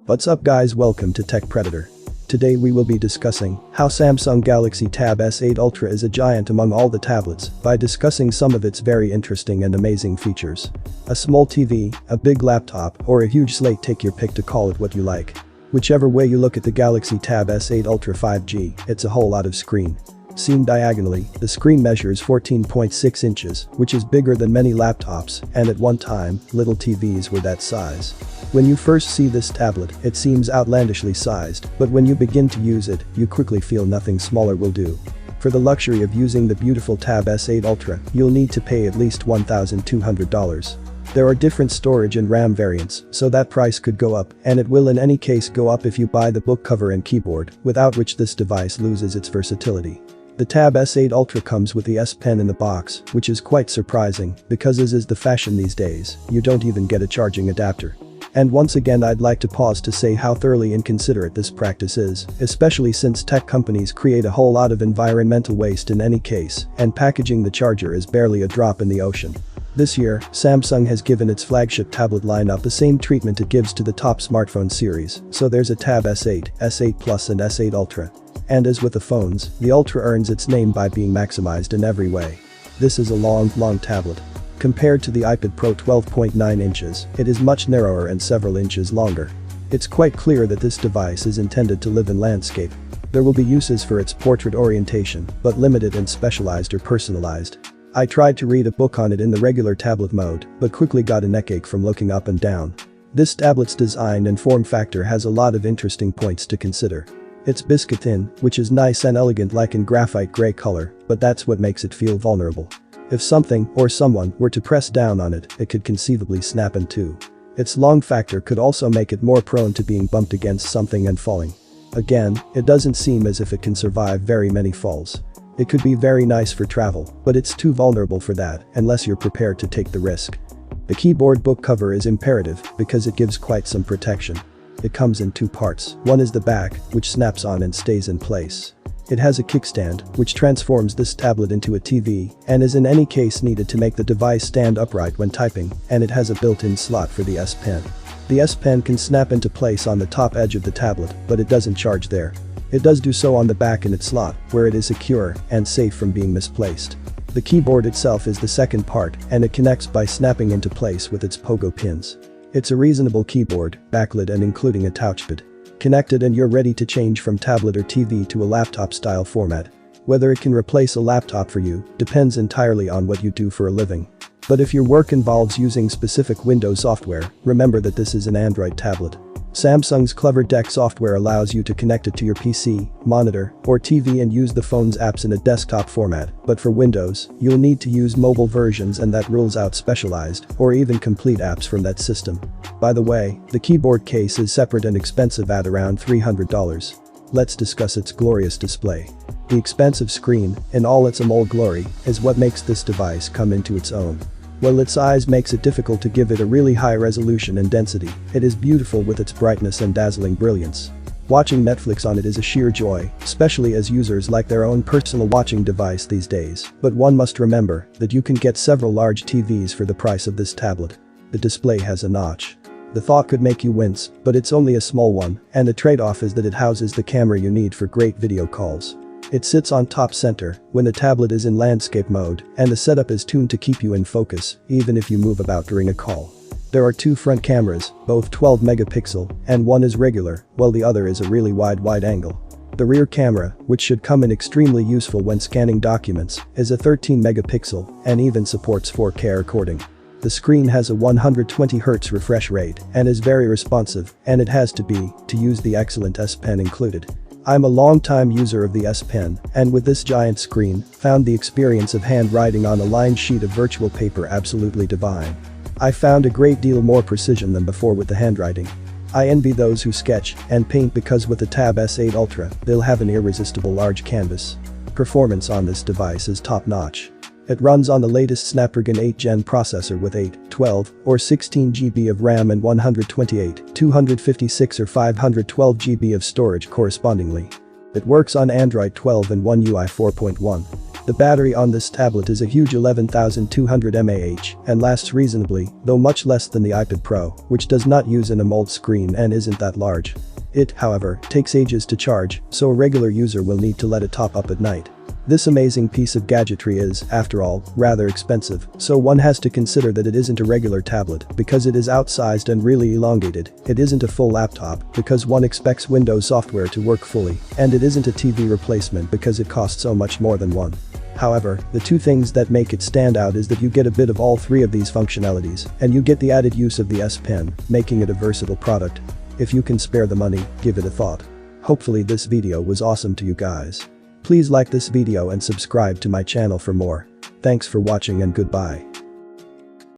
What's up guys, welcome to Tech Predator. Today we will be discussing how Samsung Galaxy Tab S8 Ultra is a giant among all the tablets by discussing some of its very interesting and amazing features. A small TV, a big laptop, or a huge slate, take your pick to call it what you like. Whichever way you look at the Galaxy Tab S8 Ultra 5G, it's a whole lot of screen. Seen diagonally, the screen measures 14.6 inches, which is bigger than many laptops, and at one time, little TVs were that size. When you first see this tablet, it seems outlandishly sized, but when you begin to use it, you quickly feel nothing smaller will do. For the luxury of using the beautiful Tab S8 Ultra, you'll need to pay at least $1,200. There are different storage and RAM variants, so that price could go up, and it will in any case go up if you buy the book cover and keyboard, without which this device loses its versatility. The Tab S8 Ultra comes with the S Pen in the box, which is quite surprising, because as is the fashion these days, you don't even get a charging adapter. And once again I'd like to pause to say how thoroughly inconsiderate this practice is, especially since tech companies create a whole lot of environmental waste in any case, and packaging the charger is barely a drop in the ocean. This year, Samsung has given its flagship tablet lineup the same treatment it gives to the top smartphone series, so there's a Tab S8, S8 Plus and S8 Ultra. And as with the phones, the Ultra earns its name by being maximized in every way. This is a long tablet. Compared to the iPad Pro 12.9 inches, it is much narrower and several inches longer. It's quite clear that this device is intended to live in landscape. There will be uses for its portrait orientation, but limited and specialized or personalized. I tried to read a book on it in the regular tablet mode, but quickly got a neckache from looking up and down. This tablet's design and form factor has a lot of interesting points to consider. It's biscuit thin, which is nice and elegant like in graphite gray color, but that's what makes it feel vulnerable. If something or someone were to press down on it, it could conceivably snap in two. Its long factor could also make it more prone to being bumped against something and falling. Again, it doesn't seem as if it can survive very many falls. It could be very nice for travel, but it's too vulnerable for that unless you're prepared to take the risk. The keyboard book cover is imperative because it gives quite some protection. It comes in two parts. One is the back, which snaps on and stays in place. It has a kickstand, which transforms this tablet into a TV and is in any case needed to make the device stand upright when typing, and it has a built-in slot for the S Pen. The S Pen can snap into place on the top edge of the tablet, but it doesn't charge there. It does do so on the back in its slot, where it is secure and safe from being misplaced. The keyboard itself is the second part, and it connects by snapping into place with its pogo pins. It's a reasonable keyboard, backlit and including a touchpad. Connected and you're ready to change from tablet or TV to a laptop style format. Whether it can replace a laptop for you depends entirely on what you do for a living. But if your work involves using specific Windows software, remember that this is an Android tablet. Samsung's Clever Deck software allows you to connect it to your PC, monitor, or TV and use the phone's apps in a desktop format, but for Windows, you'll need to use mobile versions, and that rules out specialized or even complete apps from that system. By the way, the keyboard case is separate and expensive at around $300. Let's discuss its glorious display. The expansive screen, in all its AMOLED glory, is what makes this device come into its own. While its size makes it difficult to give it a really high resolution and density, it is beautiful with its brightness and dazzling brilliance. Watching Netflix on it is a sheer joy, especially as users like their own personal watching device these days, but one must remember that you can get several large TVs for the price of this tablet. The display has a notch. The thought could make you wince, but it's only a small one, and the trade-off is that it houses the camera you need for great video calls. It sits on top center when the tablet is in landscape mode, and the setup is tuned to keep you in focus, even if you move about during a call. There are two front cameras, both 12 megapixel, and one is regular, while the other is a really wide angle. The rear camera, which should come in extremely useful when scanning documents, is a 13 megapixel and even supports 4K recording. The screen has a 120Hz refresh rate and is very responsive, and it has to be, to use the excellent S Pen included. I'm a long-time user of the S Pen, and with this giant screen, found the experience of handwriting on a lined sheet of virtual paper absolutely divine. I found a great deal more precision than before with the handwriting. I envy those who sketch and paint, because with the Tab S8 Ultra, they'll have an irresistible large canvas. Performance on this device is top-notch. It runs on the latest Snapdragon 8 Gen processor with 8, 12, or 16 GB of RAM and 128, 256 or 512 GB of storage correspondingly. It works on Android 12 and One UI 4.1. The battery on this tablet is a huge 11,200 mAh and lasts reasonably, though much less than the iPad Pro, which does not use an AMOLED screen and isn't that large. It, however, takes ages to charge, so a regular user will need to let it top up at night. This amazing piece of gadgetry is, after all, rather expensive, so one has to consider that it isn't a regular tablet because it is outsized and really elongated, it isn't a full laptop because one expects Windows software to work fully, and it isn't a TV replacement because it costs so much more than one. However, the two things that make it stand out is that you get a bit of all three of these functionalities, and you get the added use of the S Pen, making it a versatile product. If you can spare the money, give it a thought. Hopefully this video was awesome to you guys. Please like this video and subscribe to my channel for more. Thanks for watching and goodbye.